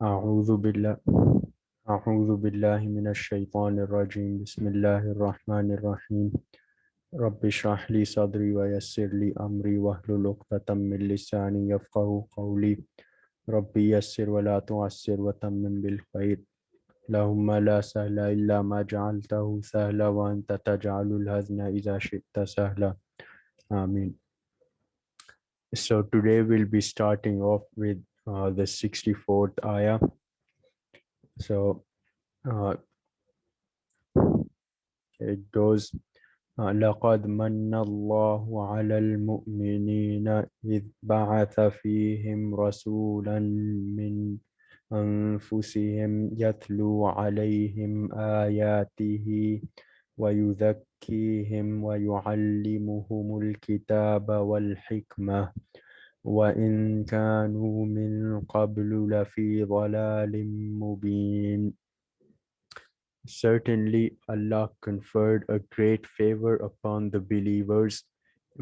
أعوذ بالله أعوذ بالله من الشيطان الرجيم بسم الله الرحمن الرحيم رب اشرح لي صدري ويسر لي أمري واحلل عقدة من لساني يفقهوا قولي ربي يسر ولا تعسر وتمم بالخير اللهم لا سهل إلا ما جعلته سهلا وأنت تجعل الحزن إذا شئت سهلا آمين. So today we'll be starting off with the 64th ayah. So uh, it goes لقد من الله على المؤمنين إذ بعث فيهم رسولا من أنفسهم يتلو عليهم آياته ويزكيهم ويعلمهم الكتاب والحكمة وإن كانوا من قبل لفي ضلال مبين. Certainly, Allah conferred a great favor upon the believers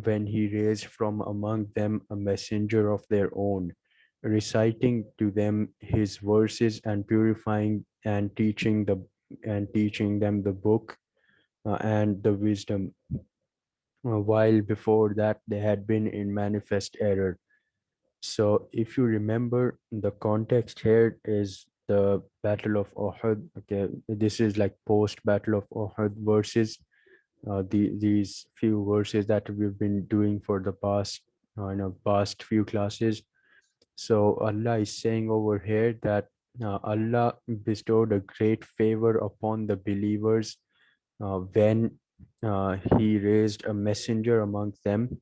when He raised from among them a messenger of their own, reciting to them His verses and purifying and teaching them the book and the wisdom, while before that they had been in manifest error. So, if you remember, the context here is the Battle of Uhud. Okay, this is like post Battle of Uhud verses. These few verses that we've been doing for the past few classes. So Allah is saying over here that Allah bestowed a great favor upon the believers when He raised a messenger amongst them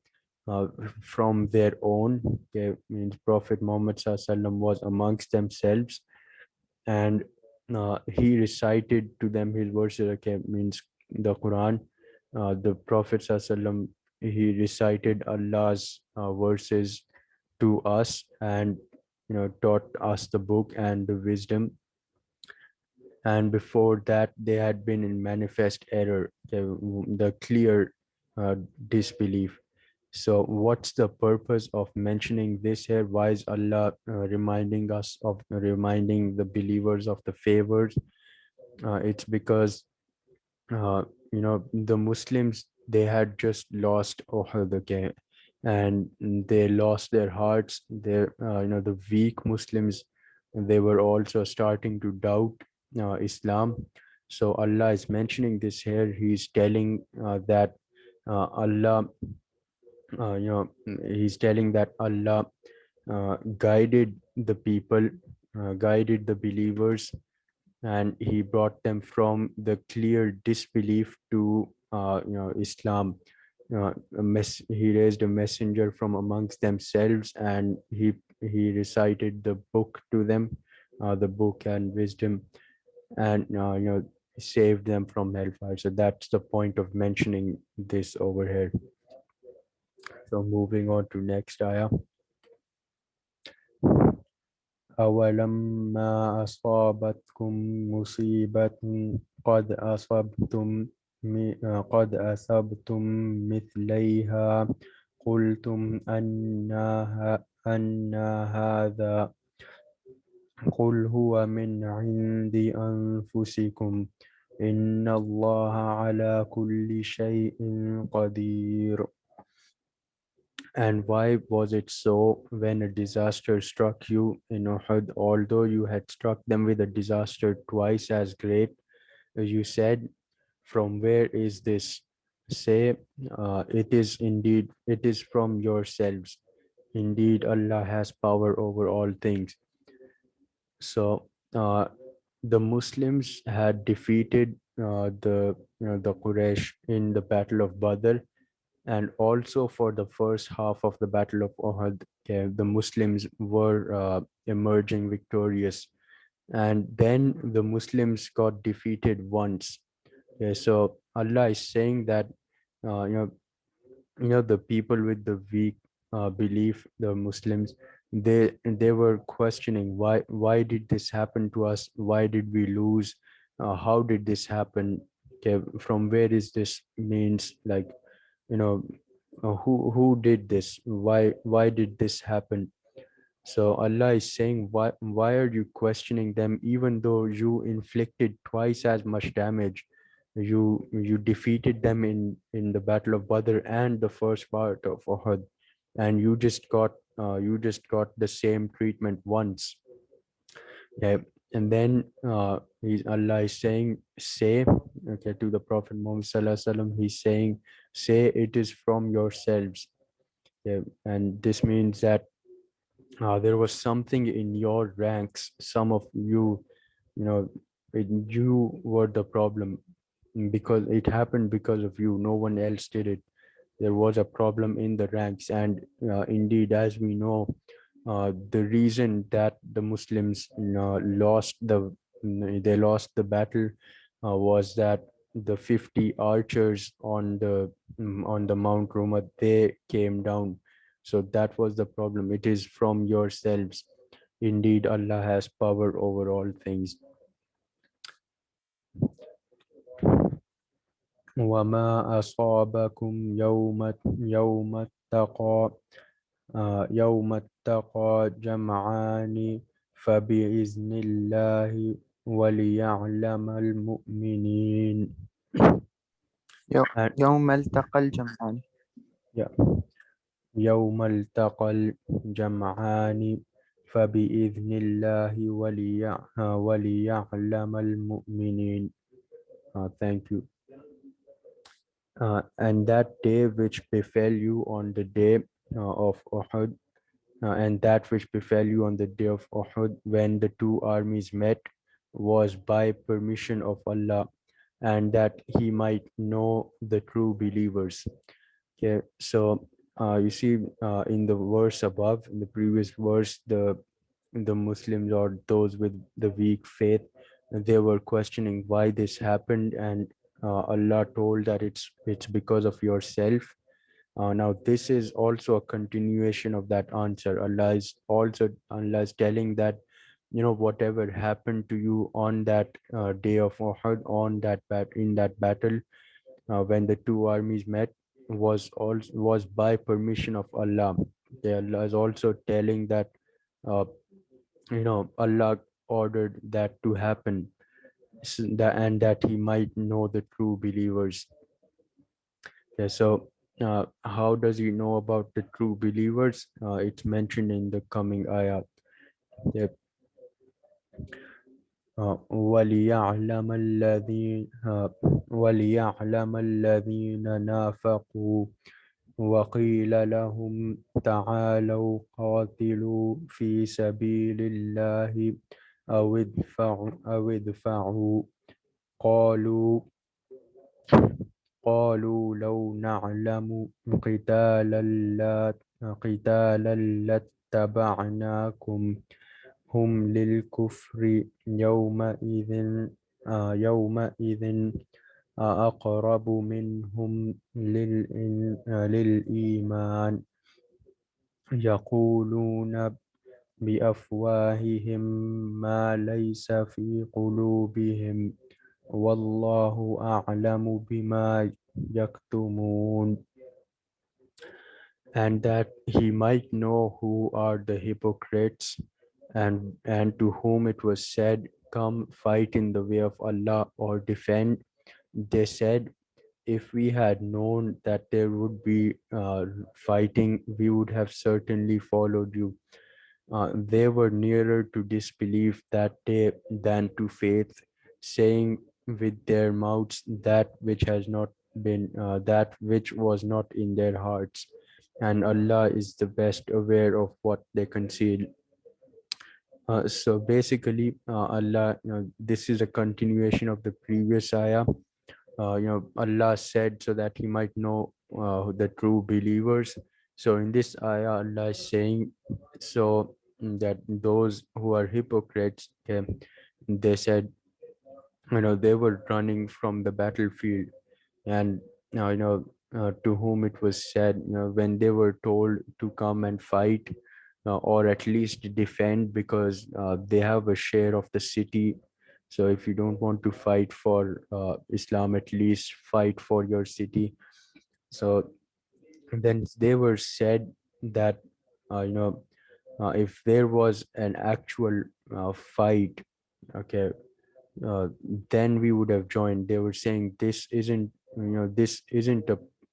uh, from their own. Okay, means Prophet Muhammad Sallallahu was amongst themselves, and he recited to them his verses. Okay, means the Quran. The Prophet Sallallahu, he recited Allah's verses to us, and taught us the book and the wisdom. And before that they had been in manifest error, the clear disbelief. So what's the purpose of mentioning this here? Why is Allah reminding the believers of the favors? It's because the Muslims, they had just lost Uhud, okay, and they lost their hearts. The weak Muslims, they were also starting to doubt Islam. So Allah is mentioning this here. He's telling that Allah, He's telling that Allah guided the people, guided the believers, and He brought them from the clear disbelief to Islam. He raised a messenger from amongst themselves, and he recited the book to them, the book and wisdom, and saved them from hellfire. So that's the point of mentioning this over here. So moving on to next ayah. أولما أصابتكم مصيبة قد أصبتم قد أصبتم مثليها قلتم أن هذا قل هو من عند أنفسكم إن الله على كل شيء قدير. And why was it so when a disaster struck you in Uhud, although you had struck them with a disaster twice as great? You said, from where is this? Say, it is from yourselves. Indeed, Allah has power over all things. So, the Muslims had defeated the Quraysh in the Battle of Badr, and also for the first half of the Battle of Uhud, the Muslims were emerging victorious, and then the Muslims got defeated once. So Allah is saying that uh, you know the people with the weak belief, the Muslims, they were questioning why did this happen to us? Why did we lose? How did this happen? Okay, from where is this means, like, who did this? Why did this happen? So Allah is saying, why are you questioning them even though you inflicted twice as much damage? You defeated them in the Battle of Badr and the first part of Uhud, and you just got the same treatment once. Yeah. And then Allah is saying, say, okay, to the Prophet Muhammad Sallallahu Alaihi Wasallam, he's saying, say it is from yourselves. Yeah. And this means that there was something in your ranks, some of you, you know, you were the problem, because it happened because of you. No one else did it. There was a problem in the ranks, and indeed, as we know, the reason that the Muslims lost the battle was that the 50 archers on the Mount Roma, they came down. So that was the problem. It is from yourselves. Indeed, Allah has power over all things. وما أصابكم يوم التقى يوم التقى جمعان فبإذن الله وليعلم المؤمنين. And يوم التقى الجمعان. yeah, يوم التقى الجمعان فبإذن الله وليعلم المؤمنين. Thank you. And that day which befell you on the day of Uhud, and that which befell you on the day of Uhud when the two armies met, was by permission of Allah, and that He might know the true believers. Okay, so you see, in the verse above, in the previous verse, the Muslims, or those with the weak faith, they were questioning why this happened, and Allah told that it's because of yourself. Now this is also a continuation of that answer. Allah is telling that, whatever happened to you on that day of Uhud, in that battle, when the two armies met, was by permission of Allah. Okay, Allah is also telling that uh, Allah ordered that to happen, and that He might know the true believers. Yeah, so how does He know about the true believers? It's mentioned in the coming ayah. Yep. وَلِيَعْلَمَ الَّذِينَ نَافَقُوا وقيل لهم تعالوا قاتلوا في سبيل الله أو ادفعوا قالوا لو نعلم قتالا لا قتالا لاتبعناكم هم للكفر يومئذ أقرب منهم للإيمان يقولون بأفواههم ما ليس في قلوبهم والله أعلم بما يكتمون. And that He might know who are the hypocrites, and to whom it was said, come fight in the way of Allah or defend. They said, if we had known that there would be fighting, we would have certainly followed you. They were nearer to disbelief that day than to faith, saying with their mouths that which was not in their hearts, and Allah is the best aware of what they conceal. So basically, this is a continuation of the previous ayah. Allah said so that He might know the true believers. So in this ayah, Allah is saying, so that those who are hypocrites, okay, they said, they were running from the battlefield, and to whom it was said, when they were told to come and fight, or at least defend, because they have a share of the city. So if you don't want to fight for Islam, at least fight for your city. So then they were said that, uh, you know If there was an actual fight, okay, uh, then we would have joined. They were saying this isn't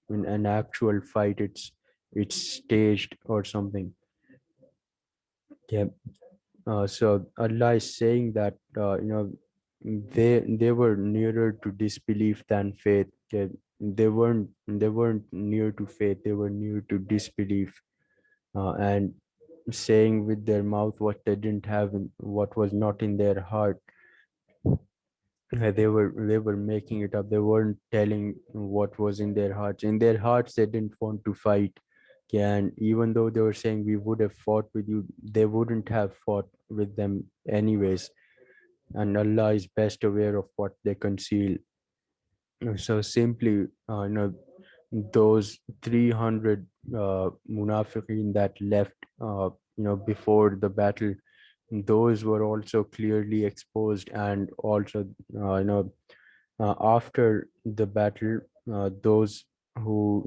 an actual fight. It's staged or something. Yeah. So Allah is saying that they were nearer to disbelief than faith. Okay? They weren't near to faith. They were near to disbelief, and saying with their mouth what they didn't have, what was not in their heart. They were making it up. They weren't telling what was in their hearts. In their hearts, they didn't want to fight. Okay, and even though they were saying we would have fought with you, they wouldn't have fought with them anyways. And Allah is best aware of what they conceal. So simply, those 300 munafiqeen that left, before the battle, those were also clearly exposed, and also, after the battle, those who,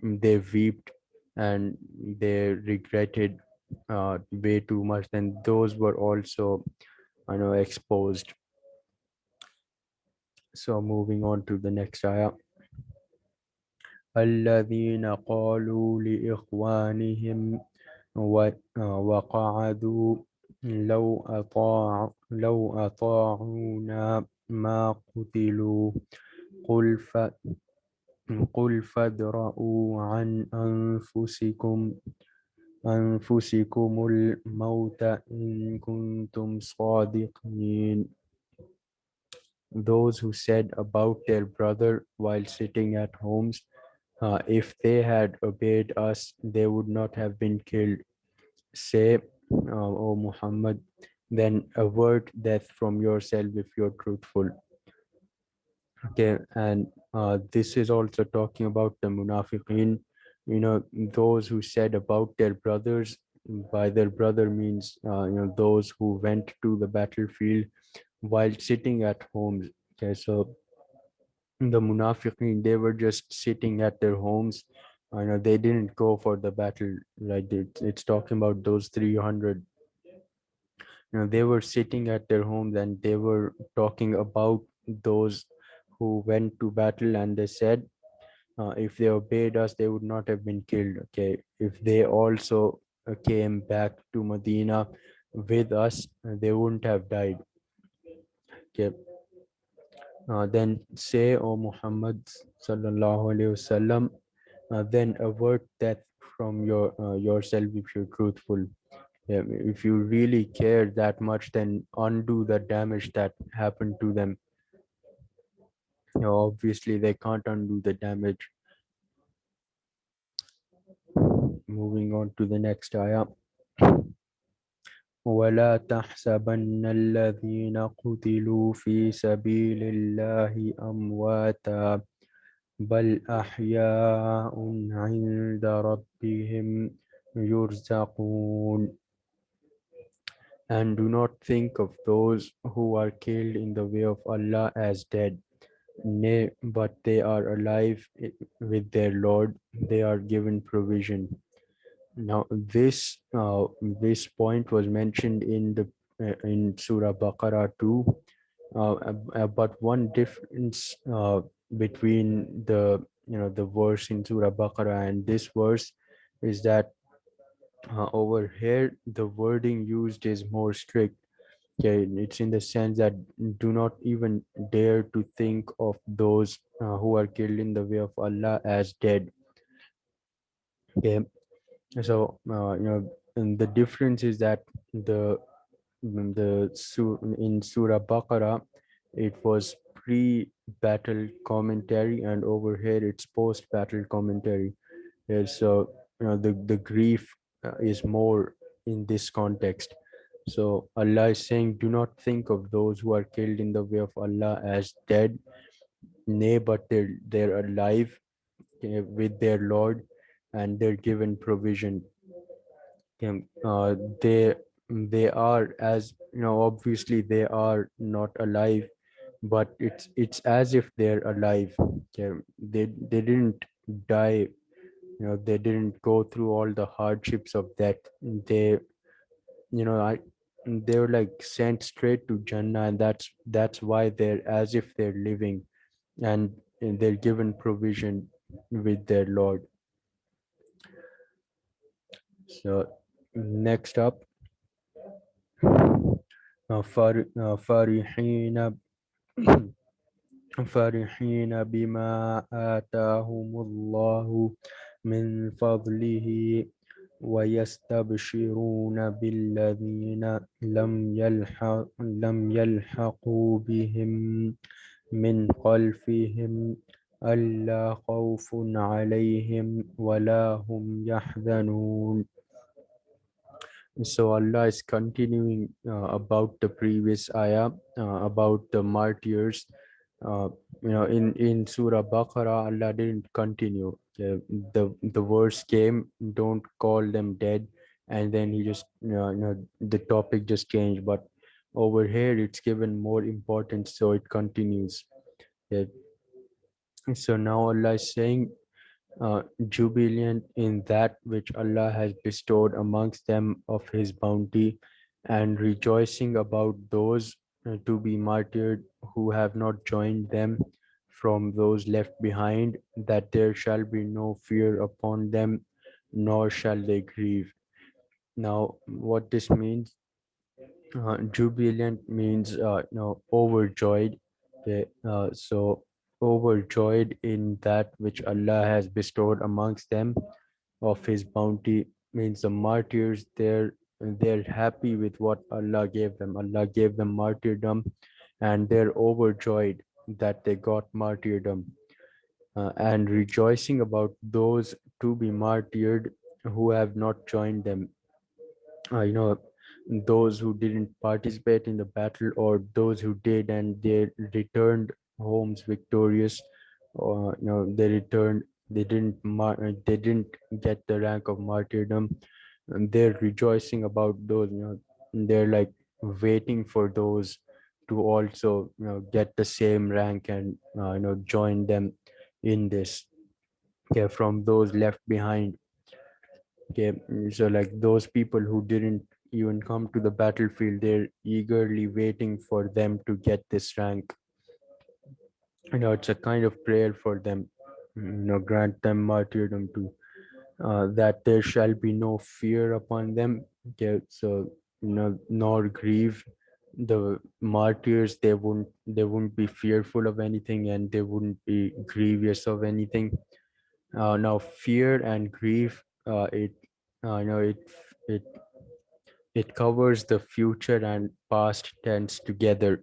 they wept and they regretted way too much, then those were also, exposed. So moving on to the next ayah. الذين قالوا لإخوانهم وقعدوا لو أطاعونا ما قتلوا قل ف قل فادرءوا عن أنفسكم الموت إن كنتم صادقين. Those who said about their brother while sitting at homes, if they had obeyed us, they would not have been killed. Say, O Muhammad, then avert death from yourself if you're truthful. Okay, and this is also talking about the munafiqeen, those who said about their brothers. By their brother means, those who went to the battlefield while sitting at homes. Okay, so the munafiqeen, they were just sitting at their homes. I know they didn't go for the battle. Right, it's talking about those 300. They were sitting at their homes and they were talking about those who went to battle, and they said, if they obeyed us, they would not have been killed. Okay, if they also came back to Medina with us, they wouldn't have died. Okay, then say, O Muhammad sallallahu alaihi wasallam, then avert death from yourself if you're truthful. Yeah, if you really care that much, then undo the damage that happened to them. Obviously, they can't undo the damage. Moving on to the next ayah. ولا تحسبن الذين قتلوا في سبيل الله أمواتا بل أحياء عند ربهم يرزقون. And do not think of those who are killed in the way of Allah as dead. Nay, but they are alive with their Lord. They are given provision. Now, this point was mentioned in Surah Baqarah too. But one difference between the verse in Surah Baqarah and this verse is that over here the wording used is more strict. Okay, it's in the sense that do not even dare to think of those who are killed in the way of Allah as dead. Okay, so and the difference is that in Surah Baqarah it was pre-battle commentary, and over here it's post-battle commentary. Yeah, so the grief is more in this context. So Allah is saying, do not think of those who are killed in the way of Allah as dead. Nay, but they're alive with their Lord, and they're given provision. They are, as obviously they are not alive, but it's as if they're alive. Okay? They didn't die They didn't go through all the hardships of that. They, you know, I they were like sent straight to Jannah, and that's why they're as if they're living, and they're given provision with their Lord. So next up, فرحين فرحين بما آتاهم الله من فضله ويستبشرون بالذين لم يلحقوا بهم من خلفهم ألا خوف عليهم ولا هم يحزنون. So Allah is continuing about the previous ayah about the martyrs. Uh, in Surah Baqarah, Allah didn't continue. The verse came, don't call them dead, and then he just the topic just changed. But over here, it's given more importance, so it continues. Yeah. So now Allah is saying, jubilant in that which Allah has bestowed amongst them of His bounty, and rejoicing about those to be martyred who have not joined them from those left behind, that there shall be no fear upon them, nor shall they grieve. Now, what this means, jubilant means overjoyed. Okay, so overjoyed in that which Allah has bestowed amongst them of His bounty means the martyrs. They're happy with what Allah gave them. Allah gave them martyrdom, and they're overjoyed that they got martyrdom, and rejoicing about those to be martyred who have not joined them. uh, you know those who didn't participate in the battle, or those who did and they returned homes victorious, or they didn't get the rank of martyrdom, and they're rejoicing about those. They're like waiting for those to also get the same rank, and join them in this. Okay, from those left behind. Okay, so like those people who didn't even come to the battlefield, they're eagerly waiting for them to get this rank. It's a kind of prayer for them. Grant them martyrdom too. That there shall be no fear upon them. Okay, so nor grieve. The martyrs, they wouldn't be fearful of anything, and they wouldn't be grievous of anything. Now fear and grief, it it it covers the future and past tense together.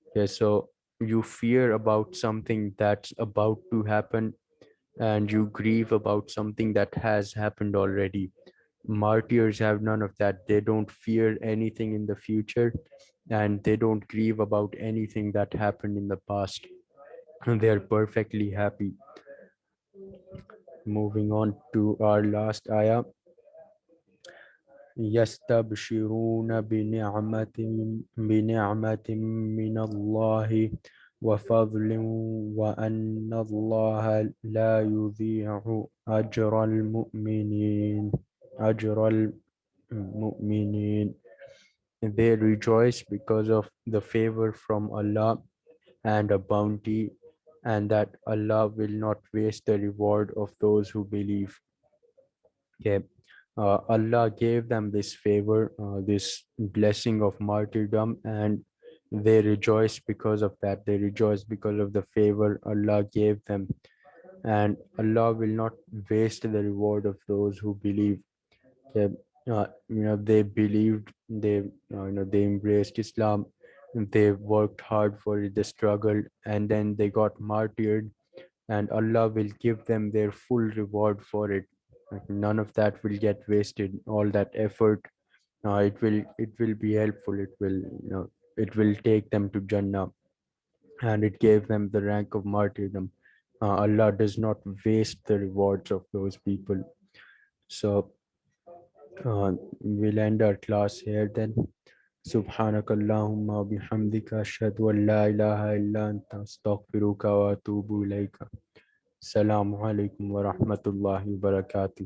Okay, so you fear about something that's about to happen, and you grieve about something that has happened already. Martyrs have none of that. They don't fear anything in the future, and they don't grieve about anything that happened in the past. And they are perfectly happy. Moving on to our last ayah. يستبشرون بنعمة من الله وفضل وأن الله لا يضيع أجر المؤمنين. They rejoice because of the favor from Allah and a bounty, and that Allah will not waste the reward of those who believe. Okay. Allah gave them this favor, this blessing of martyrdom, and they rejoice because of that. They rejoice because of the favor Allah gave them, and Allah will not waste the reward of those who believe. Okay. They believed, they embraced Islam, they worked hard for it, they struggled, and then they got martyred, and Allah will give them their full reward for it. Like, none of that will get wasted. All that effort, it will be helpful. It will take them to Jannah, and it gave them the rank of martyrdom. Allah does not waste the rewards of those people. So we'll end our class here then. سبحانك اللهم وبحمدك أشهد أن لا إله إلا أنت أستغفرك وأتوب إليك. Assalamu alaikum wa rahmatullahi wa barakatuh.